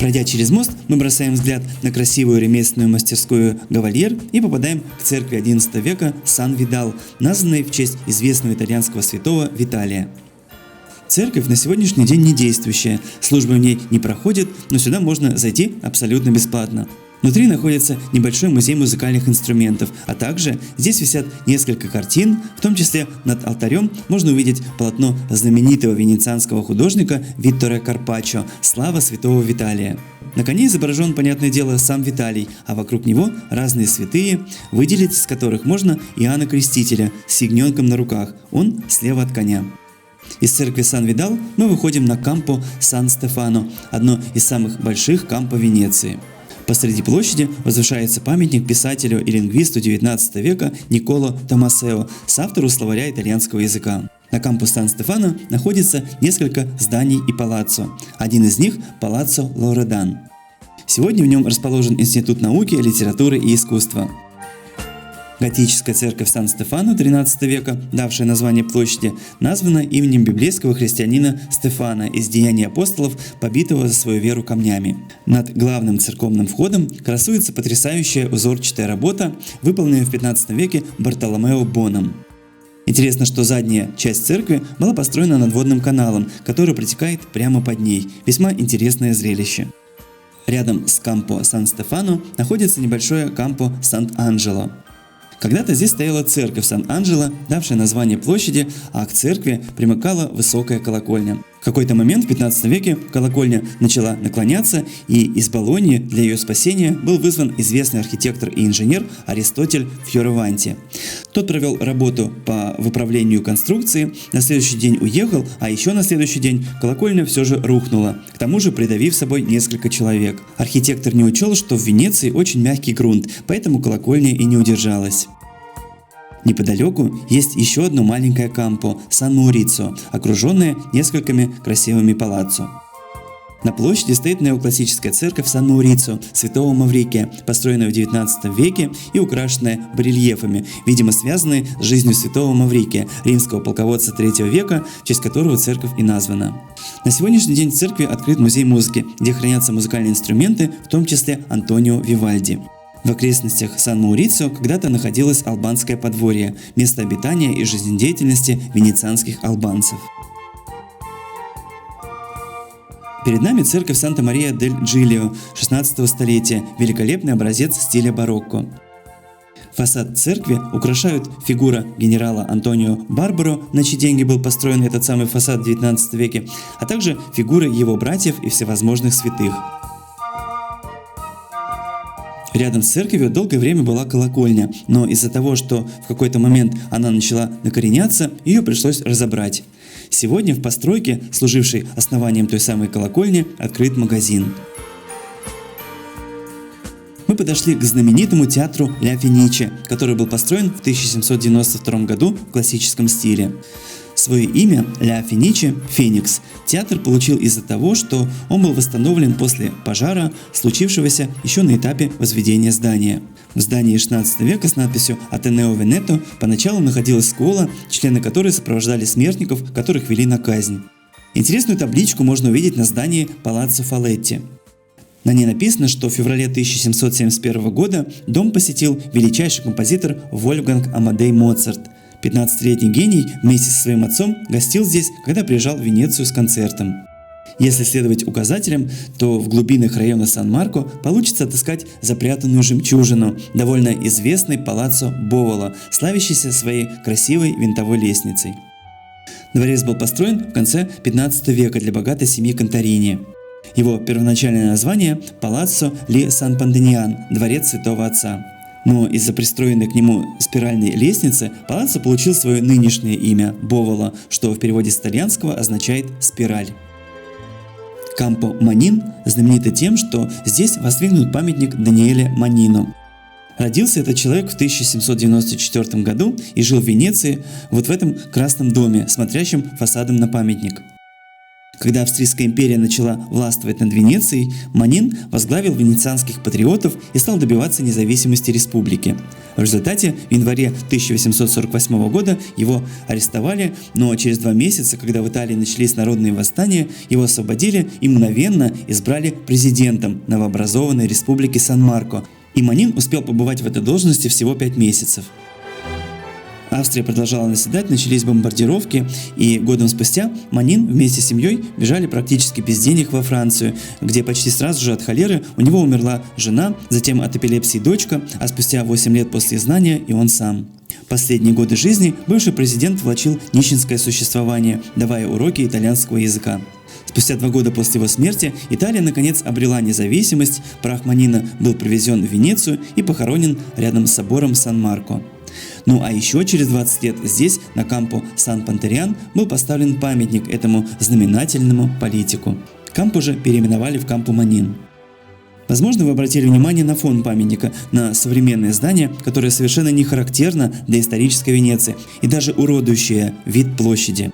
Пройдя через мост, мы бросаем взгляд на красивую ремесленную мастерскую Гавальер и попадаем к церкви XI века Сан-Видал, названной в честь известного итальянского святого Виталия. Церковь на сегодняшний день не действующая, службы в ней не проходят, но сюда можно зайти абсолютно бесплатно. Внутри находится небольшой музей музыкальных инструментов, а также здесь висят несколько картин, в том числе над алтарем можно увидеть полотно знаменитого венецианского художника Витторе Карпаччо «Слава святого Виталия». На коне изображен, понятное дело, сам Виталий, а вокруг него разные святые, выделить из которых можно Иоанна Крестителя с ягненком на руках, он слева от коня. Из церкви Сан-Видал мы выходим на Кампо Сан-Стефано, одно из самых больших кампо Венеции. Посреди площади возвышается памятник писателю и лингвисту XIX века Никколо Томасео, соавтору словаря итальянского языка. На Кампо Сан-Стефано находится несколько зданий и палаццо. Один из них – Палаццо Лоредан. Сегодня в нем расположен Институт науки, литературы и искусства. Готическая церковь Сан-Стефано XIII века, давшая название площади, названа именем библейского христианина Стефана из Деяний апостолов, побитого за свою веру камнями. Над главным церковным входом красуется потрясающая узорчатая работа, выполненная в XV веке Бартоломео Боном. Интересно, что задняя часть церкви была построена над водным каналом, который протекает прямо под ней. Весьма интересное зрелище. Рядом с Кампо Сан-Стефано находится небольшое Кампо Сант-Анджело. Когда-то здесь стояла церковь Сан-Анджело, давшая название площади, а к церкви примыкала высокая колокольня. В какой-то момент в XV веке колокольня начала наклоняться, и из Болоньи для ее спасения был вызван известный архитектор и инженер Аристотель Фьораванти. Тот провел работу по выправлению конструкции, на следующий день уехал, а еще на следующий день колокольня все же рухнула, к тому же придавив собой несколько человек. Архитектор не учел, что в Венеции очень мягкий грунт, поэтому колокольня и не удержалась. Неподалеку есть еще одно маленькое кампо – Сан-Маурицо, окруженное несколькими красивыми палаццо. На площади стоит неоклассическая церковь Сан-Маурицо святого Маврикия, построенная в XIX веке и украшенная барельефами, видимо связанные с жизнью святого Маврикия, римского полководца III века, в честь которого церковь и названа. На сегодняшний день в церкви открыт музей музыки, где хранятся музыкальные инструменты, в том числе Антонио Вивальди. В окрестностях Сан-Маурицо когда-то находилось албанское подворье, место обитания и жизнедеятельности венецианских албанцев. Перед нами церковь Санта-Мария-дель-Джилио XVI столетия, великолепный образец стиля барокко. Фасад церкви украшают фигура генерала Антонио Барбаро, на чьи деньги был построен этот самый фасад в XIX веке, а также фигуры его братьев и всевозможных святых. Рядом с церковью долгое время была колокольня, но из-за того, что в какой-то момент она начала накореняться, ее пришлось разобрать. Сегодня в постройке, служившей основанием той самой колокольни, открыт магазин. Мы подошли к знаменитому театру Ля Фениче, который был построен в 1792 году в классическом стиле. Свое имя Ля Фениче – Феникс театр получил из-за того, что он был восстановлен после пожара, случившегося еще на этапе возведения здания. В здании XVI века с надписью «Атенео Венето» поначалу находилась школа, члены которой сопровождали смертников, которых вели на казнь. Интересную табличку можно увидеть на здании Палаццо Фалетти. На ней написано, что в феврале 1771 года дом посетил величайший композитор Вольфганг Амадей Моцарт. 15-летний гений вместе со своим отцом гостил здесь, когда приезжал в Венецию с концертом. Если следовать указателям, то в глубинах района Сан-Марко получится отыскать запрятанную жемчужину, довольно известный Палаццо Бовола, славящийся своей красивой винтовой лестницей. Дворец был построен в конце 15 века для богатой семьи Конторини. Его первоначальное название – Палаццо Ли Сан-Пантениан – Дворец Святого Отца. Но из-за пристроенной к нему спиральной лестницы палаццо получил свое нынешнее имя – Бовола, что в переводе с итальянского означает «спираль». Кампо Манин знаменито тем, что здесь воздвигнут памятник Даниэле Манину. Родился этот человек в 1794 году и жил в Венеции, вот в этом красном доме, смотрящем фасадом на памятник. Когда Австрийская империя начала властвовать над Венецией, Манин возглавил венецианских патриотов и стал добиваться независимости республики. В результате в январе 1848 года его арестовали, но через 2 месяца, когда в Италии начались народные восстания, его освободили и мгновенно избрали президентом новообразованной республики Сан-Марко. И Манин успел побывать в этой должности всего 5 месяцев. Австрия продолжала наседать, начались бомбардировки, и годом спустя Манин вместе с семьей бежали практически без денег во Францию, где почти сразу же от холеры у него умерла жена, затем от эпилепсии дочка, а спустя 8 лет после изгнания и он сам. Последние годы жизни бывший президент влачил нищенское существование, давая уроки итальянского языка. Спустя 2 года после его смерти Италия наконец обрела независимость, прах Манина был привезен в Венецию и похоронен рядом с собором Сан-Марко. Ну а еще через 20 лет здесь, на Кампо Сан-Пантериан, был поставлен памятник этому знаменательному политику. Кампо же переименовали в Кампо Манин. Возможно, вы обратили внимание на фон памятника, на современное здание, которое совершенно не характерно для исторической Венеции и даже уродующее вид площади.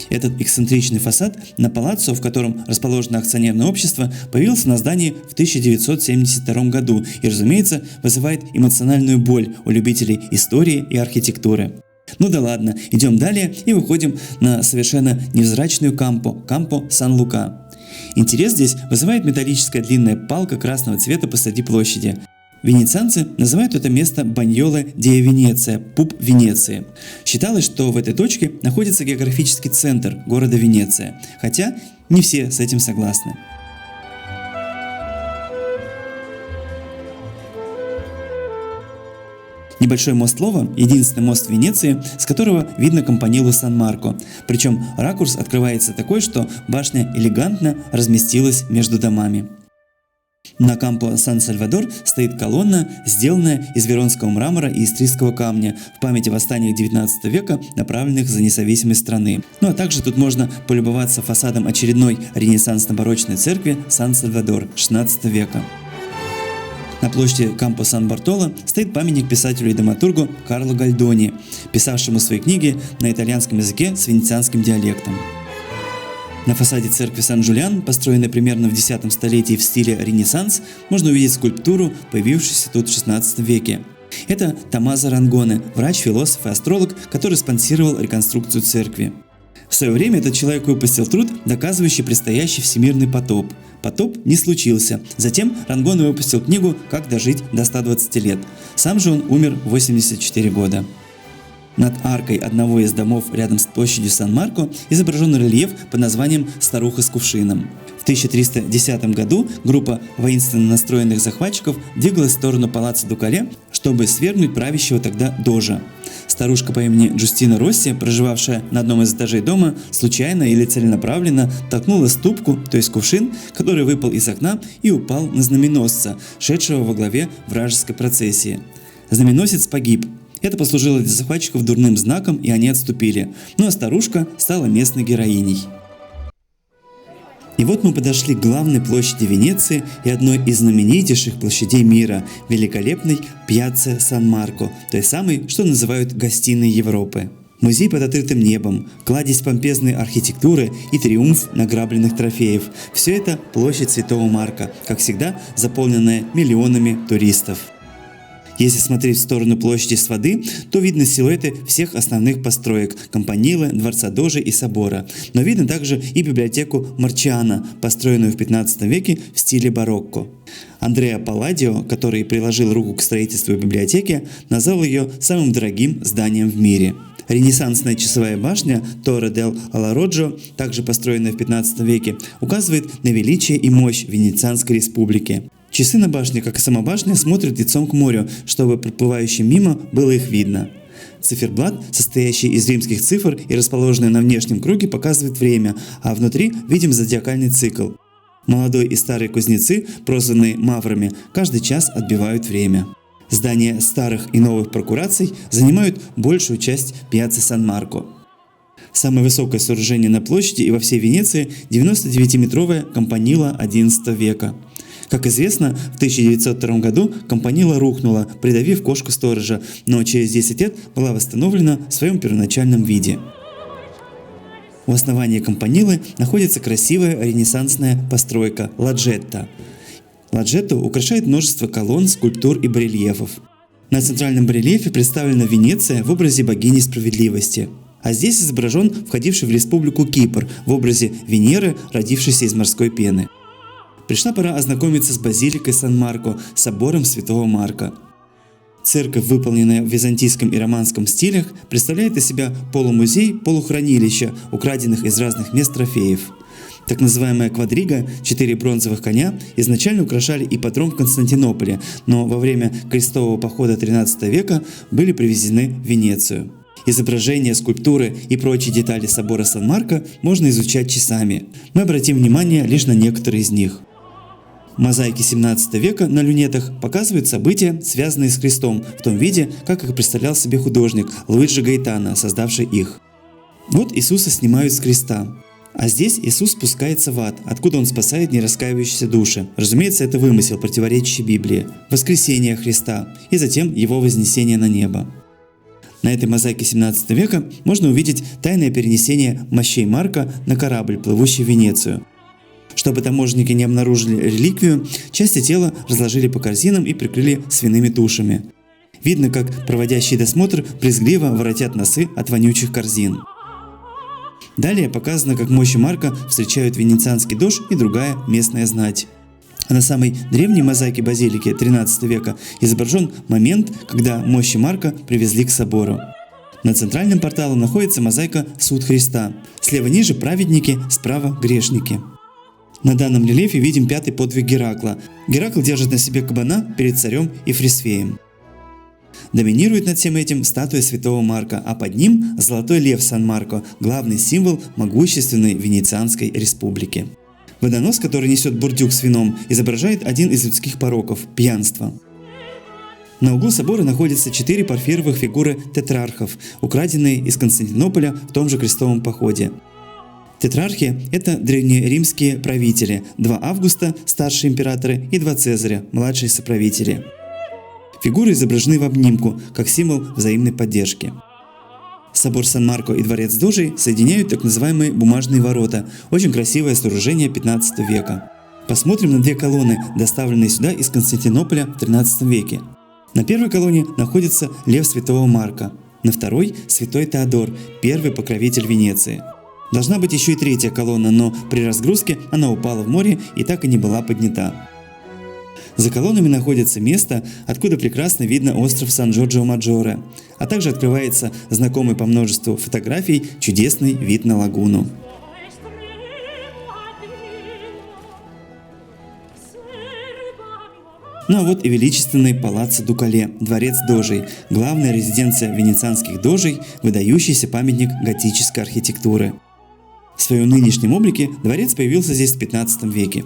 Этот эксцентричный фасад на палаццо, в котором расположено акционерное общество, появился на здании в 1972 году и, разумеется, вызывает эмоциональную боль у любителей истории и архитектуры. Ну да ладно, идем далее и выходим на совершенно невзрачную Кампо Сан-Лука. Интерес здесь вызывает металлическая длинная палка красного цвета посреди площади. Венецианцы называют это место Баньоле ди Венеция, пуп Венеции. Считалось, что в этой точке находится географический центр города Венеция, хотя не все с этим согласны. Небольшой мост Лова – единственный мост в Венеции, с которого видно Кампанилу Сан-Марко. Причем ракурс открывается такой, что башня элегантно разместилась между домами. На Кампо Сан-Сальвадор стоит колонна, сделанная из веронского мрамора и истрийского камня в память о восстаниях XIX века, направленных за независимость страны. Ну а также тут можно полюбоваться фасадом очередной ренессансно-барочной церкви Сан-Сальвадор XVI века. На площади Кампо Сан-Бартоло стоит памятник писателю и драматургу Карло Гальдони, писавшему свои книги на итальянском языке с венецианским диалектом. На фасаде церкви Сан-Джулиан, построенной примерно в X столетии в стиле Ренессанс, можно увидеть скульптуру, появившуюся тут в XVI веке. Это Томмазо Рангоне, врач, философ и астролог, который спонсировал реконструкцию церкви. В свое время этот человек выпустил труд, доказывающий предстоящий всемирный потоп. Потоп не случился. Затем Рангоне выпустил книгу «Как дожить до 120 лет». Сам же он умер в 84 года. Над аркой одного из домов рядом с площадью Сан-Марко изображен рельеф под названием «Старуха с кувшином». В 1310 году группа воинственно настроенных захватчиков двигалась в сторону палаццо Дукале, чтобы свергнуть правящего тогда дожа. Старушка по имени Джустина Росси, проживавшая на одном из этажей дома, случайно или целенаправленно толкнула ступку, то есть кувшин, который выпал из окна и упал на знаменосца, шедшего во главе вражеской процессии. Знаменосец погиб. Это послужило для захватчиков дурным знаком, и они отступили. Ну а старушка стала местной героиней. И вот мы подошли к главной площади Венеции и одной из знаменитейших площадей мира – великолепной Пьяцца Сан-Марко, той самой, что называют гостиной Европы. Музей под открытым небом, кладезь помпезной архитектуры и триумф награбленных трофеев – все это площадь Святого Марка, как всегда заполненная миллионами туристов. Если смотреть в сторону площади с воды, то видно силуэты всех основных построек – Кампанилы, Дворца Дожи и Собора. Но видно также и библиотеку Марчиано, построенную в 15 веке в стиле барокко. Андреа Палладио, который приложил руку к строительству библиотеки, назвал ее самым дорогим зданием в мире. Ренессансная часовая башня Торре дель Алароджо, также построенная в 15 веке, указывает на величие и мощь Венецианской республики. Часы на башне, как и сама башня, смотрят лицом к морю, чтобы проплывающим мимо было их видно. Циферблат, состоящий из римских цифр и расположенный на внешнем круге, показывает время, а внутри видим зодиакальный цикл. Молодой и старые кузнецы, прозванные маврами, каждый час отбивают время. Здания старых и новых прокураций занимают большую часть Пьяцца Сан-Марко. Самое высокое сооружение на площади и во всей Венеции – 99-метровая Кампанила XI века. Как известно, в 1902 году Кампанила рухнула, придавив кошку сторожа, но через 10 лет была восстановлена в своем первоначальном виде. У основания кампанилы находится красивая ренессансная постройка – ладжетта. Ладжетту украшает множество колонн, скульптур и барельефов. На центральном барельефе представлена Венеция в образе богини справедливости. А здесь изображен входивший в республику Кипр в образе Венеры, родившейся из морской пены. Пришла пора ознакомиться с базиликой Сан-Марко, собором Святого Марка. Церковь, выполненная в византийском и романском стилях, представляет из себя полумузей, полухранилище, украденных из разных мест трофеев. Так называемая квадрига, 4 бронзовых коня, изначально украшали ипподром в Константинополе, но во время крестового похода XIII века были привезены в Венецию. Изображения, скульптуры и прочие детали собора Сан-Марко можно изучать часами. Мы обратим внимание лишь на некоторые из них. Мозаики XVII века на люнетах показывают события, связанные с крестом, в том виде, как их представлял себе художник Луиджи Гаэтано, создавший их. Вот Иисуса снимают с креста. А здесь Иисус спускается в ад, откуда Он спасает нераскаивающиеся души. Разумеется, это вымысел, противоречащий Библии. Воскресение Христа и затем Его вознесение на небо. На этой мозаике XVII века можно увидеть тайное перенесение мощей Марка на корабль, плывущий в Венецию. Чтобы таможенники не обнаружили реликвию, части тела разложили по корзинам и прикрыли свиными тушами. Видно, как проводящие досмотр брезгливо воротят носы от вонючих корзин. Далее показано, как мощи Марка встречают венецианский дож и другая местная знать. А на самой древней мозаике базилики XIII века изображен момент, когда мощи Марка привезли к собору. На центральном портале находится мозаика «Суд Христа». Слева ниже праведники, справа грешники. На данном рельефе видим 5-й подвиг Геракла. Геракл держит на себе кабана перед царем и Фрисфеем. Доминирует над всем этим статуя святого Марка, а под ним золотой лев Сан-Марко, главный символ могущественной Венецианской республики. Водонос, который несет бурдюк с вином, изображает один из людских пороков – пьянство. На углу собора находятся 4 порфировых фигуры тетрархов, украденные из Константинополя в том же крестовом походе. Тетрархи – это древнеримские правители, 2 Августа – старшие императоры и 2 Цезаря – младшие соправители. Фигуры изображены в обнимку, как символ взаимной поддержки. Собор Сан-Марко и дворец Дожей соединяют так называемые бумажные ворота, очень красивое сооружение XV века. Посмотрим на 2 колонны, доставленные сюда из Константинополя в XIII веке. На первой колонне находится лев святого Марка, на второй – святой Теодор, первый покровитель Венеции. Должна быть еще и 3-я колонна, но при разгрузке она упала в море и так и не была поднята. За колоннами находится место, откуда прекрасно видно остров Сан-Джорджо-Маджоре, а также открывается знакомый по множеству фотографий чудесный вид на лагуну. Ну а вот и величественный палаццо Дукале, дворец Дожей, главная резиденция венецианских дожей, выдающийся памятник готической архитектуры. В своем нынешнем облике дворец появился здесь в XV веке.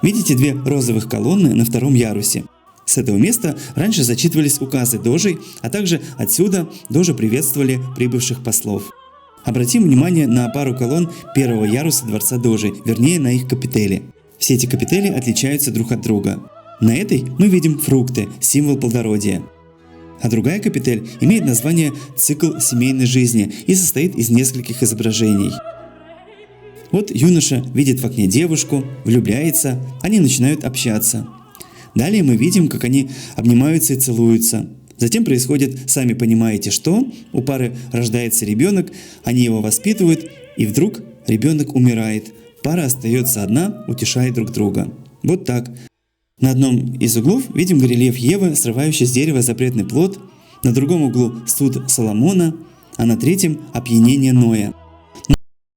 Видите 2 розовых колонны на 2-м ярусе? С этого места раньше зачитывались указы дожей, а также отсюда дожи приветствовали прибывших послов. Обратим внимание на пару колонн 1-го яруса дворца дожей, вернее на их капители. Все эти капители отличаются друг от друга. На этой мы видим фрукты, символ плодородия. А другая капитель имеет название «Цикл семейной жизни» и состоит из нескольких изображений. Вот юноша видит в окне девушку, влюбляется, они начинают общаться. Далее мы видим, как они обнимаются и целуются. Затем происходит, сами понимаете что, у пары рождается ребенок, они его воспитывают, и вдруг ребенок умирает. Пара остается одна, утешает друг друга. Вот так. На одном из углов видим горельеф Евы, срывающий с дерева запретный плод, на другом углу суд Соломона, а на 3-м опьянение Ноя.